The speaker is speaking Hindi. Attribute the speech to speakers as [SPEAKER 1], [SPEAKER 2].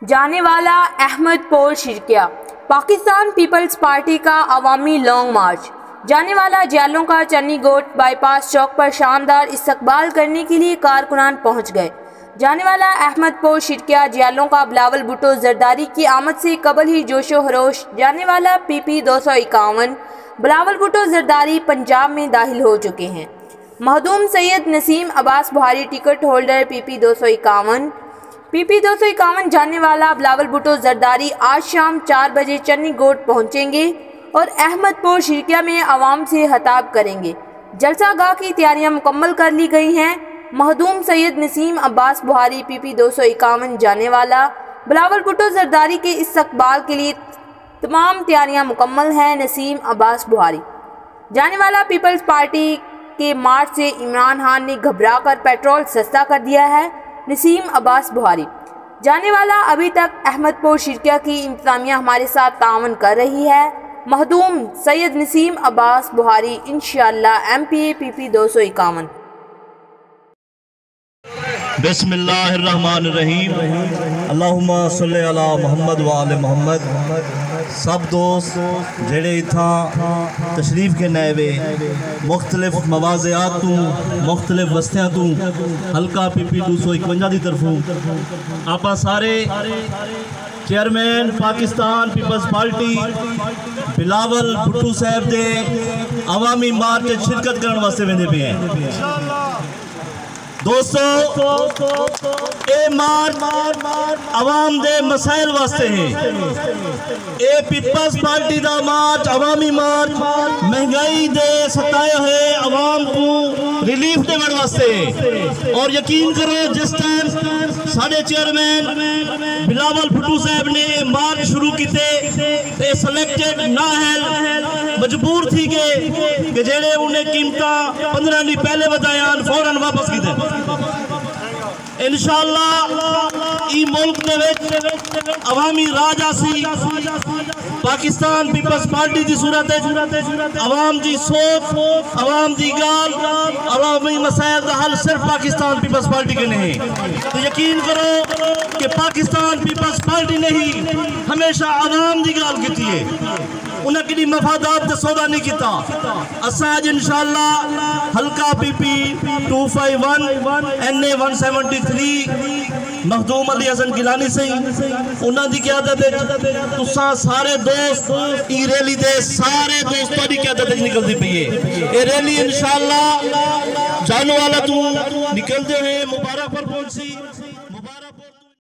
[SPEAKER 1] जाने वाला अहमदपुर शिरकिया। पाकिस्तान पीपल्स पार्टी का अवामी लॉन्ग मार्च। जाने वाला जियालों का चन्नी गोट बाईपास चौक पर शानदार इस्तकबाल करने के लिए कारकुनान पहुंच गए। जाने वाला अहमदपुर शिरकिया जियालों का बिलावल भुट्टो जरदारी की आमद से कबल ही जोशो खरोश। जाने वाला PP 251 बिलावल भुट्टो जरदारी पंजाब में दाखिल हो चुके हैं। महदूम सैयद नसीम अब्बास बुहारी टिकट होल्डर PP 251 जाने वाला बिलावल भुट्टो जरदारी आज शाम 4 बजे चन्नी गोट पहुंचेंगे और अहमदपुर शिरकिया में आवाम से खिताब करेंगे। जलसा गाह की तैयारियां मुकम्मल कर ली गई हैं। महदूम सैयद नसीम अब्बास बुहारी PP 251 जाने वाला बिलावल भुट्टो जरदारी के इस्तकबाल के लिए तमाम तैयारियां मुकम्मल हैं। नसीम अब्बास बुहारी जाने वाला पीपल्स पार्टी के मार्च से इमरान खान ने घबराकर पेट्रोल सस्ता कर दिया है। नसीम अब्बास बुहारी जाने वाला अभी तक अहमदपुर शिरकिया की इंतजामिया हमारे साथ तावन कर रही है। महदूम सैयद नसीम अब्बास बुहारी इंशाअल्लाह MPA PP 251।
[SPEAKER 2] बिस्मिल्लाहिर्रहमानिर्रहीम। अल्लाहुम्मा सल्ली अला मुहम्मद व आले मुहम्मद। सब दोस्त जेड़े इत्थां तशरीफ के नए वे मुख्तलिफ मवाज़ियात तू मुख्तलिफ वस्तियां तू हल्का PP 251 की तरफों आप सारे chairman Pakistan Peoples Party Bilawal Bhutto साहब दे अवामी मार्च शिरकत करने वास्ते वेंदे पे हैं। दोस्तों ए मार्च अवाम दे मसाइल वास्ते है। ए पीपल्स पार्टी दा मार्च अवामी मार्च महंगाई दे सताए हुए अवाम को रिलीफ देने वास्ते है। और यकीन करो जिस टाइम साढ़े चेयरमैन बिलावल भुट्टो साहब ने मार्च शुरू किए सिलेक्टेड ना है मजबूर थी के जेड़े उन्हें कीमता 15 दिन पहले बताया फौरन वापस की इंशाअल्लाह ई मुल्क दे अवामी राज आसी पाकिस्तान पीपल्स पार्टी की सूरत अवाम की सोच अवाम की गाल अवामी मसाइल का हल सिर्फ पाकिस्तान पीपल्स पार्टी के नहीं। तो यकीन करो कि पाकिस्तान पीपल्स पार्टी ने ही हमेशा अवाम की गाल की है। उन्हें कि मफादात का सौदा नहीं किया। असाज इंशाअल्लाह हल्का PP 251 NA 173 महदूम अली हसन गिलानी से उन्होंने क्यादत तुसा सारे दोस्त ई रैली दे सारे दोस्तों की क्यादत निकलती पई है। ये रैली इंशाअल्लाह जाने वाला तू निकलते हुए मुबारक पर पहुंची।